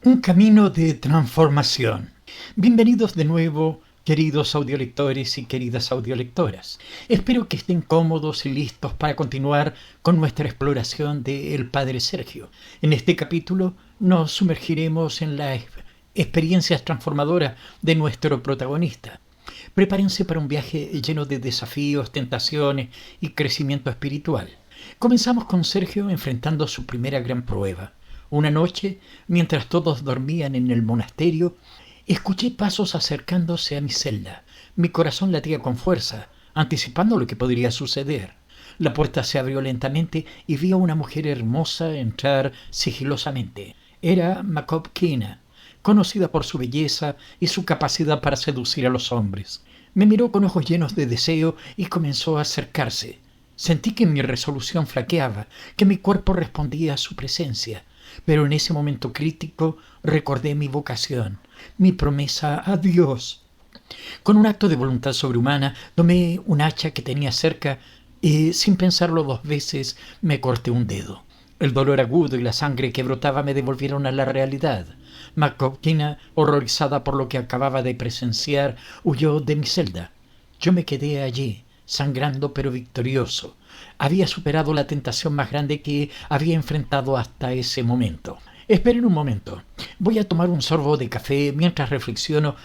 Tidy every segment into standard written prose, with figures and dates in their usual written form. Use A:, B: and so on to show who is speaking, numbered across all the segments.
A: Un camino de transformación. Bienvenidos de nuevo, queridos audiolectores y queridas audiolectoras. Espero que estén cómodos y listos para continuar con nuestra exploración de El Padre Sergio. En este capítulo nos sumergiremos en las experiencias transformadoras de nuestro protagonista. Prepárense para un viaje lleno de desafíos, tentaciones y crecimiento espiritual. Comenzamos con Sergio enfrentando su primera gran prueba. Una noche, mientras todos dormían en el monasterio, escuché pasos acercándose a mi celda. Mi corazón latía con fuerza, anticipando lo que podría suceder. La puerta se abrió lentamente y vi a una mujer hermosa entrar sigilosamente. Era Makobkina, conocida por su belleza y su capacidad para seducir a los hombres. Me miró con ojos llenos de deseo y comenzó a acercarse. Sentí que mi resolución flaqueaba, que mi cuerpo respondía a su presencia. Pero en ese momento crítico recordé mi vocación, mi promesa a Dios. Con un acto de voluntad sobrehumana tomé un hacha que tenía cerca y, sin pensarlo dos veces, me corté un dedo. El dolor agudo y la sangre que brotaba me devolvieron a la realidad. Makobkina, horrorizada por lo que acababa de presenciar, huyó de mi celda. Yo me quedé allí, sangrando pero victorioso. Había superado la tentación más grande que había enfrentado hasta ese momento. Esperen un momento. Voy a tomar un sorbo de café mientras reflexiono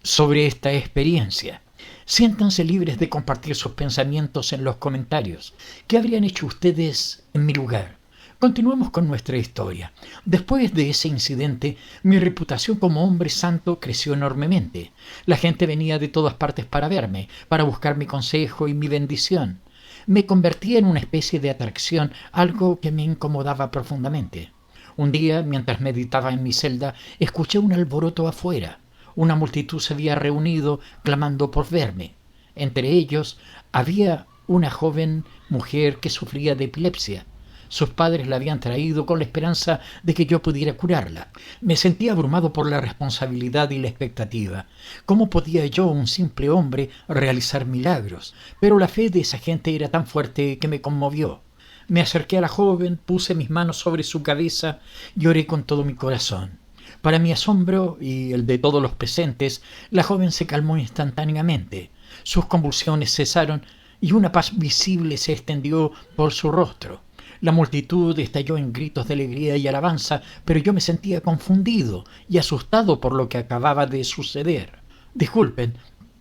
A: sobre esta experiencia. Siéntanse libres de compartir sus pensamientos en los comentarios. ¿Qué habrían hecho ustedes en mi lugar? Continuemos con nuestra historia. Después de ese incidente, mi reputación como hombre santo creció enormemente. La gente venía de todas partes para verme, para buscar mi consejo y mi bendición. Me convertí en una especie de atracción, algo que me incomodaba profundamente. Un día, mientras meditaba en mi celda, escuché un alboroto afuera. Una multitud se había reunido clamando por verme. Entre ellos había una joven mujer que sufría de epilepsia. Sus padres la habían traído con la esperanza de que yo pudiera curarla. Me sentía abrumado por la responsabilidad y la expectativa. ¿Cómo podía yo, un simple hombre, realizar milagros? Pero la fe de esa gente era tan fuerte que me conmovió. Me acerqué a la joven, puse mis manos sobre su cabeza y oré con todo mi corazón. Para mi asombro y el de todos los presentes, la joven se calmó instantáneamente. Sus convulsiones cesaron y una paz visible se extendió por su rostro. La multitud estalló en gritos de alegría y alabanza, pero yo me sentía confundido y asustado por lo que acababa de suceder. Disculpen,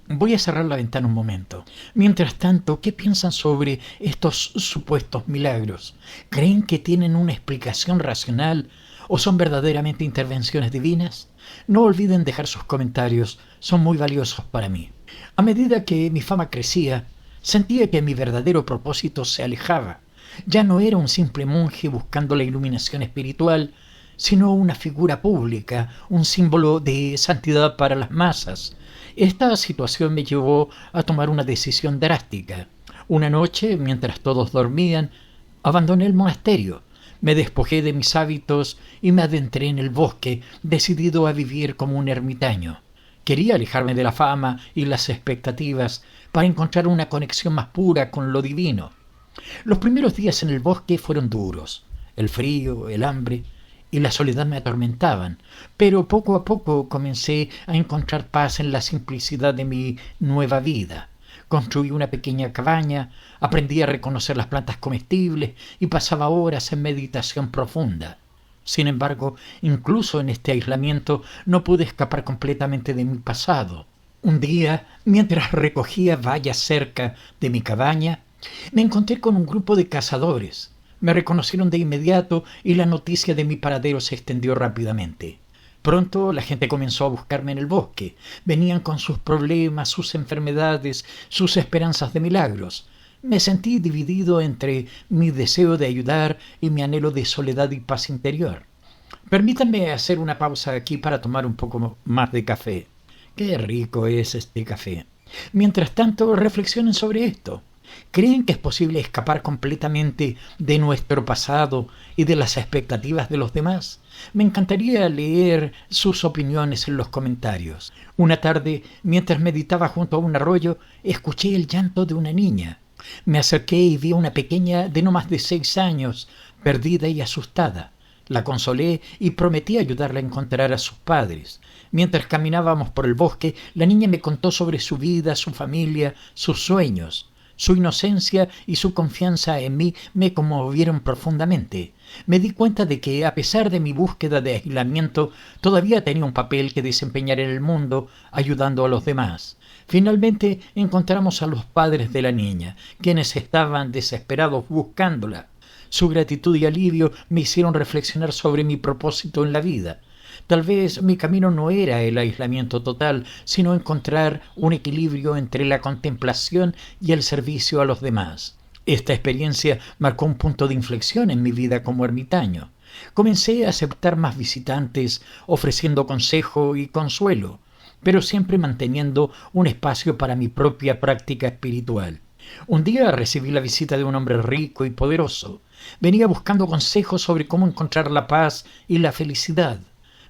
A: voy a cerrar la ventana un momento. Mientras tanto, ¿qué piensan sobre estos supuestos milagros? ¿Creen que tienen una explicación racional o son verdaderamente intervenciones divinas? No olviden dejar sus comentarios, son muy valiosos para mí. A medida que mi fama crecía, sentía que mi verdadero propósito se alejaba. Ya no era un simple monje buscando la iluminación espiritual, sino una figura pública, un símbolo de santidad para las masas. Esta situación me llevó a tomar una decisión drástica. Una noche, mientras todos dormían, abandoné el monasterio. Me despojé de mis hábitos y me adentré en el bosque, decidido a vivir como un ermitaño. Quería alejarme de la fama y las expectativas para encontrar una conexión más pura con lo divino. Los primeros días en el bosque fueron duros. El frío, el hambre y la soledad me atormentaban, pero poco a poco comencé a encontrar paz en la simplicidad de mi nueva vida. Construí una pequeña cabaña, aprendí a reconocer las plantas comestibles y pasaba horas en meditación profunda. Sin embargo, incluso en este aislamiento no pude escapar completamente de mi pasado. Un día, mientras recogía bayas cerca de mi cabaña, me encontré con un grupo de cazadores. Me reconocieron de inmediato y la noticia de mi paradero se extendió rápidamente. Pronto la gente comenzó a buscarme en el bosque. Venían con sus problemas, sus enfermedades, sus esperanzas de milagros. Me sentí dividido entre mi deseo de ayudar y mi anhelo de soledad y paz interior. Permítanme hacer una pausa aquí para tomar un poco más de café. Qué rico es este café. Mientras tanto, reflexionen sobre esto. ¿Creen que es posible escapar completamente de nuestro pasado y de las expectativas de los demás? Me encantaría leer sus opiniones en los comentarios. Una tarde, mientras meditaba junto a un arroyo, escuché el llanto de una niña. Me acerqué y vi a una pequeña de no más de 6 años, perdida y asustada. La consolé y prometí ayudarla a encontrar a sus padres. Mientras caminábamos por el bosque, la niña me contó sobre su vida, su familia, sus sueños. Su inocencia y su confianza en mí me conmovieron profundamente. Me di cuenta de que, a pesar de mi búsqueda de aislamiento, todavía tenía un papel que desempeñar en el mundo, ayudando a los demás. Finalmente encontramos a los padres de la niña, quienes estaban desesperados buscándola. Su gratitud y alivio me hicieron reflexionar sobre mi propósito en la vida. Tal vez mi camino no era el aislamiento total, sino encontrar un equilibrio entre la contemplación y el servicio a los demás. Esta experiencia marcó un punto de inflexión en mi vida como ermitaño. Comencé a aceptar más visitantes, ofreciendo consejo y consuelo, pero siempre manteniendo un espacio para mi propia práctica espiritual. Un día recibí la visita de un hombre rico y poderoso. Venía buscando consejos sobre cómo encontrar la paz y la felicidad.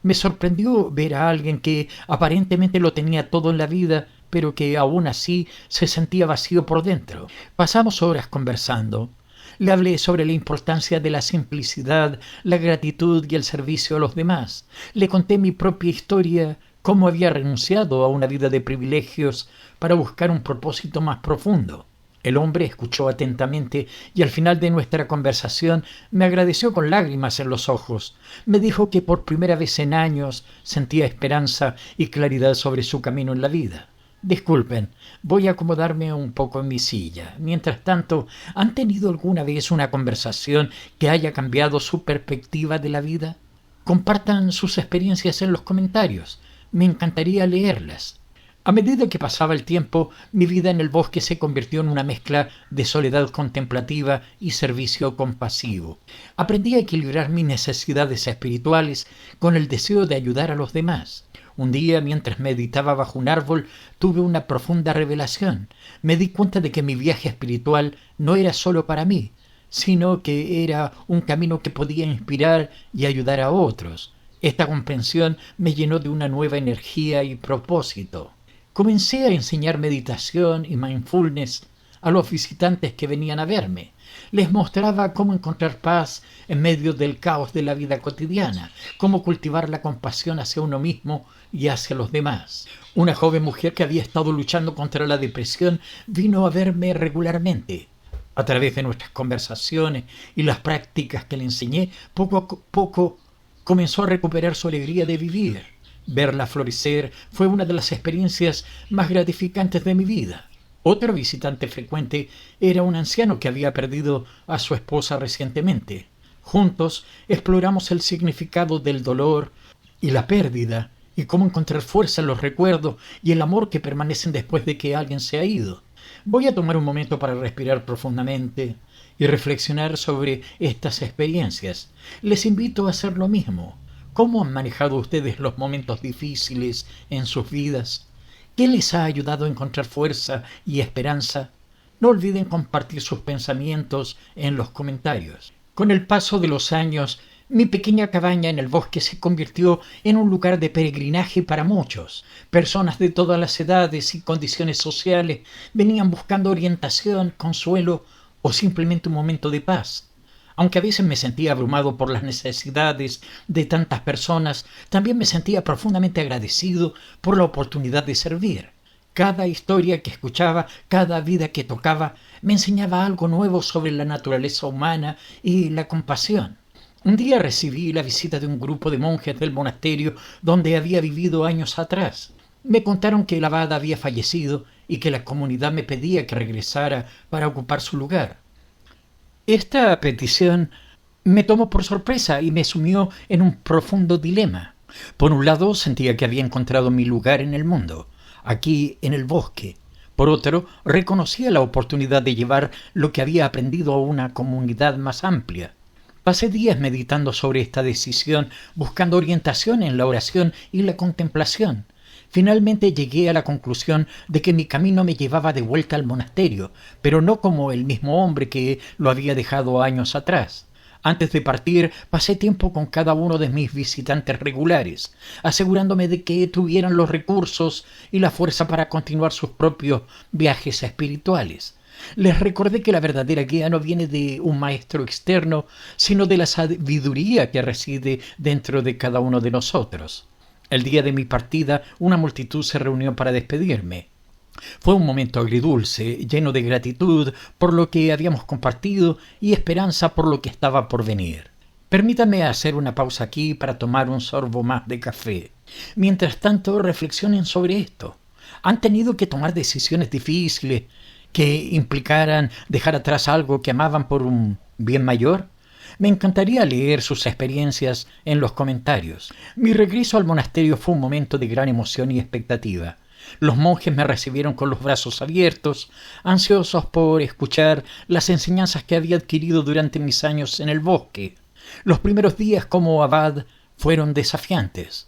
A: Me sorprendió ver a alguien que aparentemente lo tenía todo en la vida, pero que aún así se sentía vacío por dentro. Pasamos horas conversando. Le hablé sobre la importancia de la simplicidad, la gratitud y el servicio a los demás. Le conté mi propia historia, cómo había renunciado a una vida de privilegios para buscar un propósito más profundo. El hombre escuchó atentamente y al final de nuestra conversación me agradeció con lágrimas en los ojos. Me dijo que por primera vez en años sentía esperanza y claridad sobre su camino en la vida. Disculpen, voy a acomodarme un poco en mi silla. Mientras tanto, ¿han tenido alguna vez una conversación que haya cambiado su perspectiva de la vida? Compartan sus experiencias en los comentarios. Me encantaría leerlas. A medida que pasaba el tiempo, mi vida en el bosque se convirtió en una mezcla de soledad contemplativa y servicio compasivo. Aprendí a equilibrar mis necesidades espirituales con el deseo de ayudar a los demás. Un día, mientras meditaba bajo un árbol, tuve una profunda revelación. Me di cuenta de que mi viaje espiritual no era solo para mí, sino que era un camino que podía inspirar y ayudar a otros. Esta comprensión me llenó de una nueva energía y propósito. Comencé a enseñar meditación y mindfulness a los visitantes que venían a verme. Les mostraba cómo encontrar paz en medio del caos de la vida cotidiana, cómo cultivar la compasión hacia uno mismo y hacia los demás. Una joven mujer que había estado luchando contra la depresión vino a verme regularmente. A través de nuestras conversaciones y las prácticas que le enseñé, poco a poco comenzó a recuperar su alegría de vivir. Verla florecer fue una de las experiencias más gratificantes de mi vida. Otro visitante frecuente era un anciano que había perdido a su esposa recientemente. Juntos exploramos el significado del dolor y la pérdida y cómo encontrar fuerza en los recuerdos y el amor que permanecen después de que alguien se ha ido. Voy a tomar un momento para respirar profundamente y reflexionar sobre estas experiencias. Les invito a hacer lo mismo. ¿Cómo han manejado ustedes los momentos difíciles en sus vidas? ¿Qué les ha ayudado a encontrar fuerza y esperanza? No olviden compartir sus pensamientos en los comentarios. Con el paso de los años, mi pequeña cabaña en el bosque se convirtió en un lugar de peregrinaje para muchos. Personas de todas las edades y condiciones sociales venían buscando orientación, consuelo o simplemente un momento de paz. Aunque a veces me sentía abrumado por las necesidades de tantas personas, también me sentía profundamente agradecido por la oportunidad de servir. Cada historia que escuchaba, cada vida que tocaba, me enseñaba algo nuevo sobre la naturaleza humana y la compasión. Un día recibí la visita de un grupo de monjes del monasterio donde había vivido años atrás. Me contaron que el abad había fallecido y que la comunidad me pedía que regresara para ocupar su lugar. Esta petición me tomó por sorpresa y me sumió en un profundo dilema. Por un lado, sentía que había encontrado mi lugar en el mundo, aquí en el bosque. Por otro, reconocía la oportunidad de llevar lo que había aprendido a una comunidad más amplia. Pasé días meditando sobre esta decisión, buscando orientación en la oración y la contemplación. Finalmente llegué a la conclusión de que mi camino me llevaba de vuelta al monasterio, pero no como el mismo hombre que lo había dejado años atrás. Antes de partir, pasé tiempo con cada uno de mis visitantes regulares, asegurándome de que tuvieran los recursos y la fuerza para continuar sus propios viajes espirituales. Les recordé que la verdadera guía no viene de un maestro externo, sino de la sabiduría que reside dentro de cada uno de nosotros. El día de mi partida, una multitud se reunió para despedirme. Fue un momento agridulce, lleno de gratitud por lo que habíamos compartido y esperanza por lo que estaba por venir. Permítame hacer una pausa aquí para tomar un sorbo más de café. Mientras tanto, reflexionen sobre esto. ¿Han tenido que tomar decisiones difíciles que implicaran dejar atrás algo que amaban por un bien mayor? Me encantaría leer sus experiencias en los comentarios. Mi regreso al monasterio fue un momento de gran emoción y expectativa. Los monjes me recibieron con los brazos abiertos, ansiosos por escuchar las enseñanzas que había adquirido durante mis años en el bosque. Los primeros días como abad fueron desafiantes.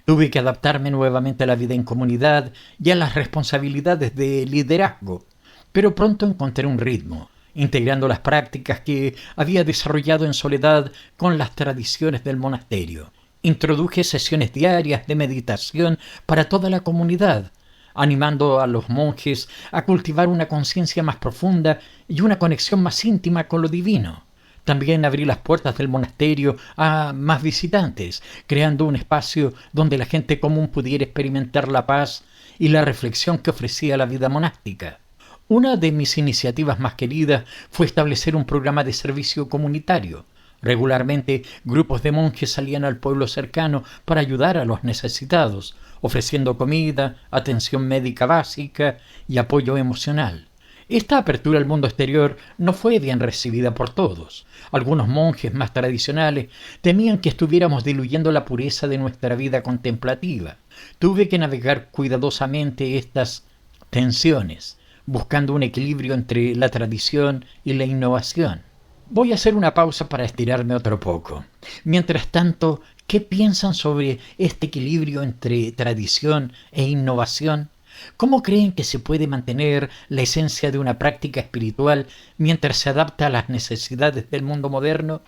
A: Tuve que adaptarme nuevamente a la vida en comunidad y a las responsabilidades de liderazgo, pero pronto encontré un ritmo, integrando las prácticas que había desarrollado en soledad con las tradiciones del monasterio. Introduje sesiones diarias de meditación para toda la comunidad, animando a los monjes a cultivar una conciencia más profunda y una conexión más íntima con lo divino. También abrí las puertas del monasterio a más visitantes, creando un espacio donde la gente común pudiera experimentar la paz y la reflexión que ofrecía la vida monástica. Una de mis iniciativas más queridas fue establecer un programa de servicio comunitario. Regularmente, grupos de monjes salían al pueblo cercano para ayudar a los necesitados, ofreciendo comida, atención médica básica y apoyo emocional. Esta apertura al mundo exterior no fue bien recibida por todos. Algunos monjes más tradicionales temían que estuviéramos diluyendo la pureza de nuestra vida contemplativa. Tuve que navegar cuidadosamente estas tensiones, buscando un equilibrio entre la tradición y la innovación. Voy a hacer una pausa para estirarme otro poco. Mientras tanto, ¿qué piensan sobre este equilibrio entre tradición e innovación? ¿Cómo creen que se puede mantener la esencia de una práctica espiritual mientras se adapta a las necesidades del mundo moderno?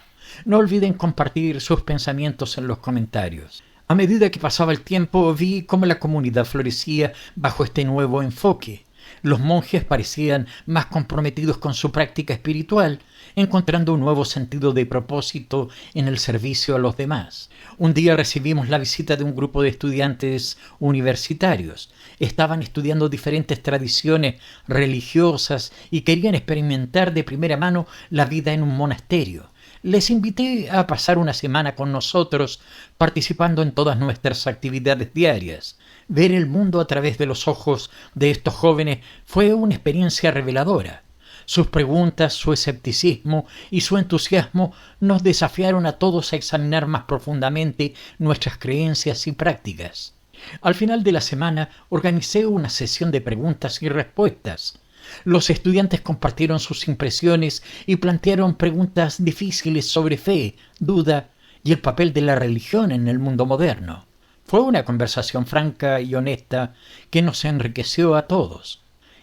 A: No olviden compartir sus pensamientos en los comentarios. A medida que pasaba el tiempo, vi cómo la comunidad florecía bajo este nuevo enfoque. Los monjes parecían más comprometidos con su práctica espiritual, encontrando un nuevo sentido de propósito en el servicio a los demás. Un día recibimos la visita de un grupo de estudiantes universitarios. Estaban estudiando diferentes tradiciones religiosas y querían experimentar de primera mano la vida en un monasterio. Les invité a pasar una semana con nosotros, participando en todas nuestras actividades diarias. Ver el mundo a través de los ojos de estos jóvenes fue una experiencia reveladora. Sus preguntas, su escepticismo y su entusiasmo nos desafiaron a todos a examinar más profundamente nuestras creencias y prácticas. Al final de la semana organicé una sesión de preguntas y respuestas. Los estudiantes compartieron sus impresiones y plantearon preguntas difíciles sobre fe, duda y el papel de la religión en el mundo moderno. Fue una conversación franca y honesta que nos enriqueció a todos.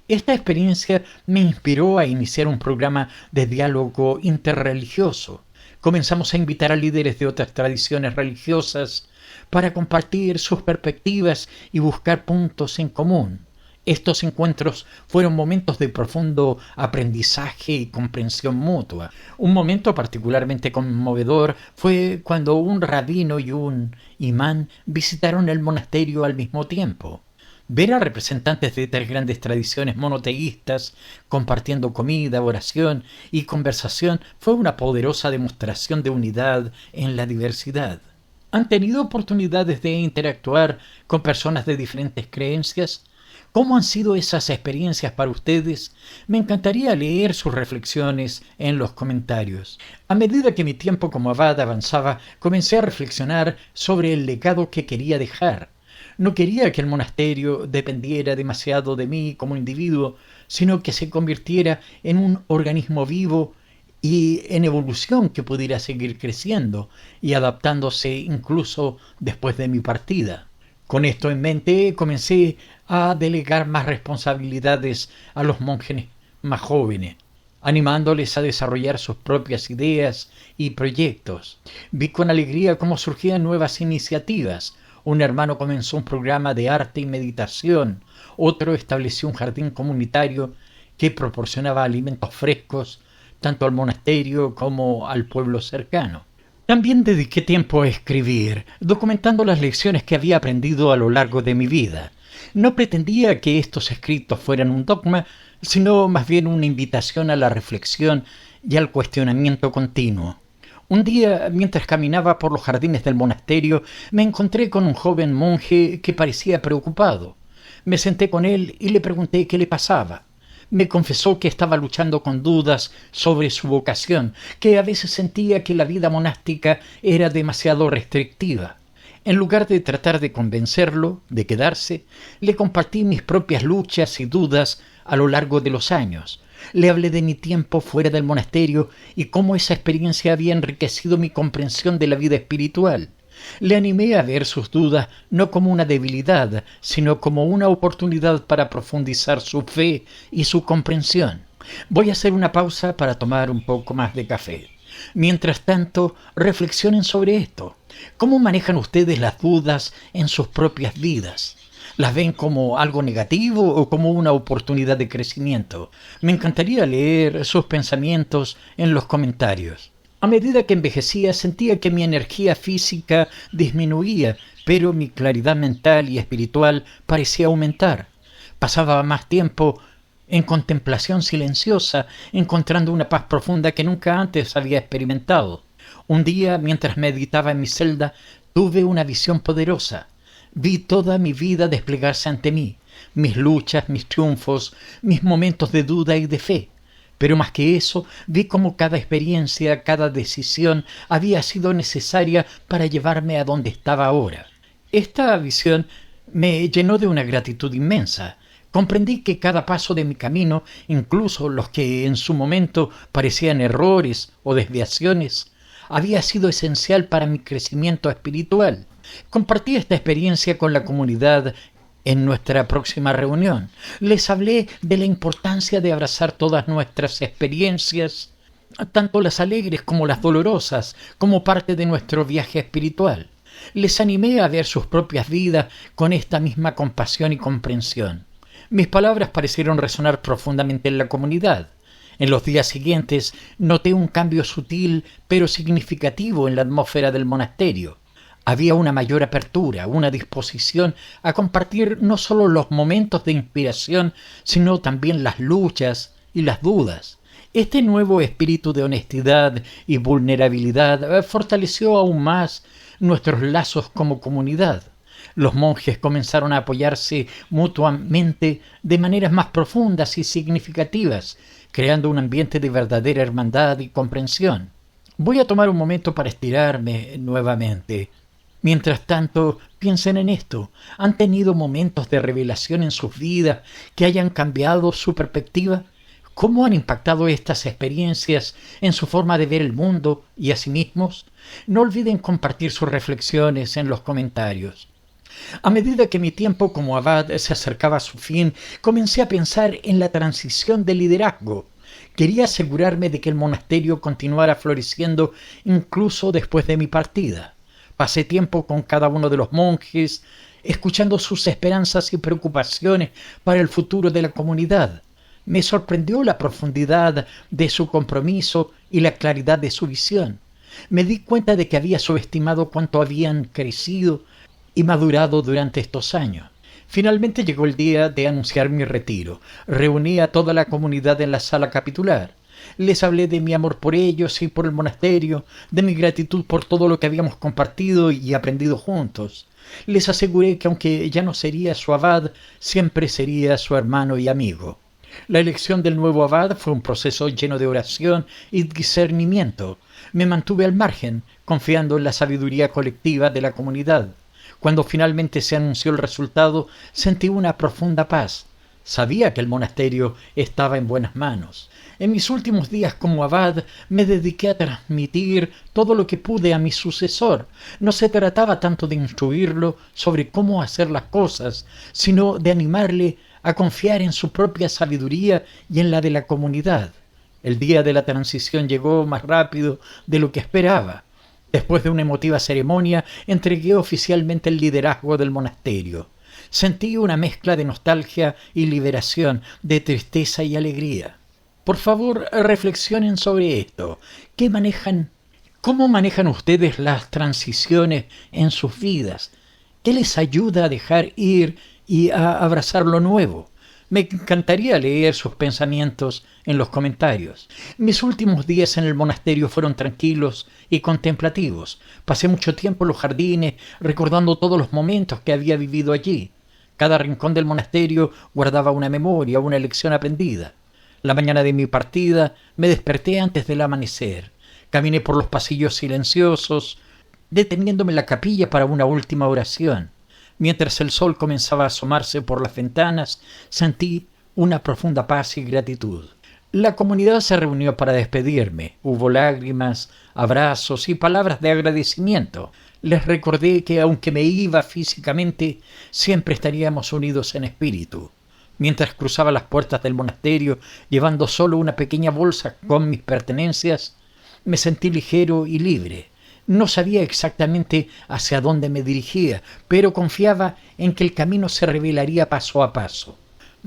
A: Esta experiencia me inspiró a iniciar un programa de diálogo interreligioso. Comenzamos a invitar a líderes de otras tradiciones religiosas para compartir sus perspectivas y buscar puntos en común. Estos encuentros fueron momentos de profundo aprendizaje y comprensión mutua. Un momento particularmente conmovedor fue cuando un rabino y un imán visitaron el monasterio al mismo tiempo. Ver a representantes de tres grandes tradiciones monoteístas compartiendo comida, oración y conversación fue una poderosa demostración de unidad en la diversidad. ¿Han tenido oportunidades de interactuar con personas de diferentes creencias? ¿Cómo han sido esas experiencias para ustedes? Me encantaría leer sus reflexiones en los comentarios. A medida que mi tiempo como abad avanzaba, comencé a reflexionar sobre el legado que quería dejar. No quería que el monasterio dependiera demasiado de mí como individuo, sino que se convirtiera en un organismo vivo y en evolución que pudiera seguir creciendo y adaptándose incluso después de mi partida. Con esto en mente, comencé a delegar más responsabilidades a los monjes más jóvenes, animándoles a desarrollar sus propias ideas y proyectos. Vi con alegría cómo surgían nuevas iniciativas. Un hermano comenzó un programa de arte y meditación, otro estableció un jardín comunitario que proporcionaba alimentos frescos tanto al monasterio como al pueblo cercano. También dediqué tiempo a escribir, documentando las lecciones que había aprendido a lo largo de mi vida. No pretendía que estos escritos fueran un dogma, sino más bien una invitación a la reflexión y al cuestionamiento continuo. Un día, mientras caminaba por los jardines del monasterio, me encontré con un joven monje que parecía preocupado. Me senté con él y le pregunté qué le pasaba. Me confesó que estaba luchando con dudas sobre su vocación, que a veces sentía que la vida monástica era demasiado restrictiva. En lugar de tratar de convencerlo de quedarse, le compartí mis propias luchas y dudas a lo largo de los años. Le hablé de mi tiempo fuera del monasterio y cómo esa experiencia había enriquecido mi comprensión de la vida espiritual. Le animé a ver sus dudas no como una debilidad, sino como una oportunidad para profundizar su fe y su comprensión. Voy a hacer una pausa para tomar un poco más de café. Mientras tanto, reflexionen sobre esto. ¿Cómo manejan ustedes las dudas en sus propias vidas? ¿Las ven como algo negativo o como una oportunidad de crecimiento? Me encantaría leer sus pensamientos en los comentarios. A medida que envejecía, sentía que mi energía física disminuía, pero mi claridad mental y espiritual parecía aumentar. Pasaba más tiempo en contemplación silenciosa, encontrando una paz profunda que nunca antes había experimentado. Un día, mientras meditaba en mi celda, tuve una visión poderosa. Vi toda mi vida desplegarse ante mí, mis luchas, mis triunfos, mis momentos de duda y de fe. Pero más que eso, vi cómo cada experiencia, cada decisión había sido necesaria para llevarme a donde estaba ahora. Esta visión me llenó de una gratitud inmensa. Comprendí que cada paso de mi camino, incluso los que en su momento parecían errores o desviaciones, había sido esencial para mi crecimiento espiritual. Compartí esta experiencia con la comunidad en nuestra próxima reunión. Les hablé de la importancia de abrazar todas nuestras experiencias, tanto las alegres como las dolorosas, como parte de nuestro viaje espiritual. Les animé a ver sus propias vidas con esta misma compasión y comprensión. Mis palabras parecieron resonar profundamente en la comunidad. En los días siguientes noté un cambio sutil pero significativo en la atmósfera del monasterio. Había una mayor apertura, una disposición a compartir no solo los momentos de inspiración, sino también las luchas y las dudas. Este nuevo espíritu de honestidad y vulnerabilidad fortaleció aún más nuestros lazos como comunidad. Los monjes comenzaron a apoyarse mutuamente de maneras más profundas y significativas, creando un ambiente de verdadera hermandad y comprensión. Voy a tomar un momento para estirarme nuevamente. Mientras tanto, piensen en esto. ¿Han tenido momentos de revelación en sus vidas que hayan cambiado su perspectiva? ¿Cómo han impactado estas experiencias en su forma de ver el mundo y a sí mismos? No olviden compartir sus reflexiones en los comentarios. A medida que mi tiempo como abad se acercaba a su fin, comencé a pensar en la transición de liderazgo. Quería asegurarme de que el monasterio continuara floreciendo incluso después de mi partida. Pasé tiempo con cada uno de los monjes, escuchando sus esperanzas y preocupaciones para el futuro de la comunidad. Me sorprendió la profundidad de su compromiso y la claridad de su visión. Me di cuenta de que había subestimado cuánto habían crecido y madurado durante estos años. Finalmente llegó el día de anunciar mi retiro. Reuní a toda la comunidad en la sala capitular. Les hablé de mi amor por ellos y por el monasterio, de mi gratitud por todo lo que habíamos compartido y aprendido juntos. Les aseguré que aunque ya no sería su abad, siempre sería su hermano y amigo. La elección del nuevo abad fue un proceso lleno de oración y discernimiento. Me mantuve al margen, confiando en la sabiduría colectiva de la comunidad. Cuando finalmente se anunció el resultado, sentí una profunda paz. Sabía que el monasterio estaba en buenas manos. En mis últimos días como abad me dediqué a transmitir todo lo que pude a mi sucesor. No se trataba tanto de instruirlo sobre cómo hacer las cosas, sino de animarle a confiar en su propia sabiduría y en la de la comunidad. El día de la transición llegó más rápido de lo que esperaba. Después de una emotiva ceremonia, entregué oficialmente el liderazgo del monasterio. Sentí una mezcla de nostalgia y liberación, de tristeza y alegría. Por favor, reflexionen sobre esto. ¿Cómo manejan ustedes las transiciones en sus vidas? ¿Qué les ayuda a dejar ir y a abrazar lo nuevo? Me encantaría leer sus pensamientos en los comentarios. Mis últimos días en el monasterio fueron tranquilos y contemplativos. Pasé mucho tiempo en los jardines, recordando todos los momentos que había vivido allí. Cada rincón del monasterio guardaba una memoria, una lección aprendida. La mañana de mi partida me desperté antes del amanecer. Caminé por los pasillos silenciosos, deteniéndome en la capilla para una última oración. Mientras el sol comenzaba a asomarse por las ventanas, sentí una profunda paz y gratitud. La comunidad se reunió para despedirme. Hubo lágrimas, abrazos y palabras de agradecimiento. Les recordé que aunque me iba físicamente, siempre estaríamos unidos en espíritu. Mientras cruzaba las puertas del monasterio, llevando solo una pequeña bolsa con mis pertenencias, me sentí ligero y libre. No sabía exactamente hacia dónde me dirigía, pero confiaba en que el camino se revelaría paso a paso.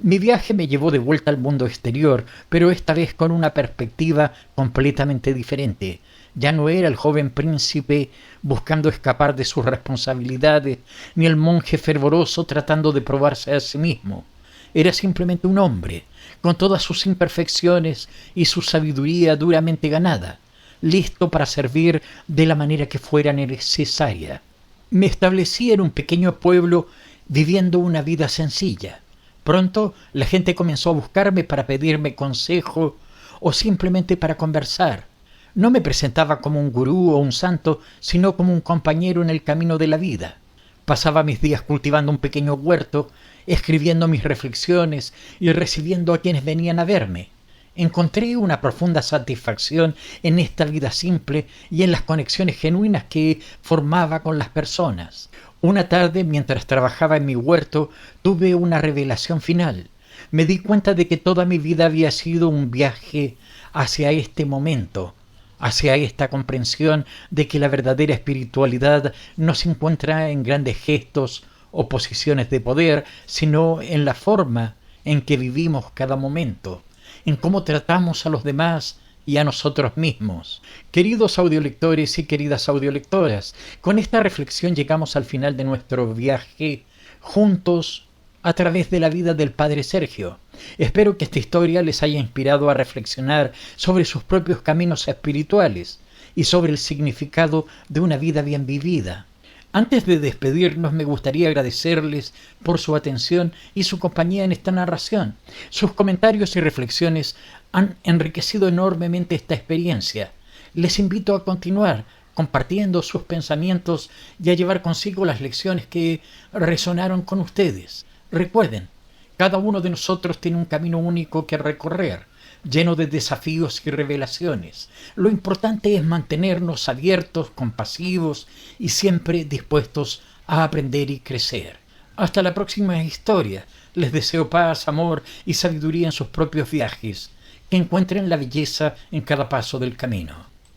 A: Mi viaje me llevó de vuelta al mundo exterior, pero esta vez con una perspectiva completamente diferente. Ya no era el joven príncipe buscando escapar de sus responsabilidades, ni el monje fervoroso tratando de probarse a sí mismo. Era simplemente un hombre, con todas sus imperfecciones y su sabiduría duramente ganada, listo para servir de la manera que fuera necesaria. Me establecí en un pequeño pueblo viviendo una vida sencilla. Pronto la gente comenzó a buscarme para pedirme consejo o simplemente para conversar. No me presentaba como un gurú o un santo, sino como un compañero en el camino de la vida. Pasaba mis días cultivando un pequeño huerto, escribiendo mis reflexiones y recibiendo a quienes venían a verme. Encontré una profunda satisfacción en esta vida simple y en las conexiones genuinas que formaba con las personas. Una tarde, mientras trabajaba en mi huerto, tuve una revelación final. Me di cuenta de que toda mi vida había sido un viaje hacia este momento, hacia esta comprensión de que la verdadera espiritualidad no se encuentra en grandes gestos o posiciones de poder, sino en la forma en que vivimos cada momento, en cómo tratamos a los demás y a nosotros mismos. Queridos audiolectores y queridas audiolectoras, con esta reflexión llegamos al final de nuestro viaje juntos a través de la vida del Padre Sergio. Espero que esta historia les haya inspirado a reflexionar sobre sus propios caminos espirituales y sobre el significado de una vida bien vivida. Antes de despedirnos, me gustaría agradecerles por su atención y su compañía en esta narración. Sus comentarios y reflexiones han enriquecido enormemente esta experiencia. Les invito a continuar compartiendo sus pensamientos y a llevar consigo las lecciones que resonaron con ustedes. Recuerden, cada uno de nosotros tiene un camino único que recorrer, lleno de desafíos y revelaciones. Lo importante es mantenernos abiertos, compasivos y siempre dispuestos a aprender y crecer. Hasta la próxima historia. Les deseo paz, amor y sabiduría en sus propios viajes. Que encuentren la belleza en cada paso del camino.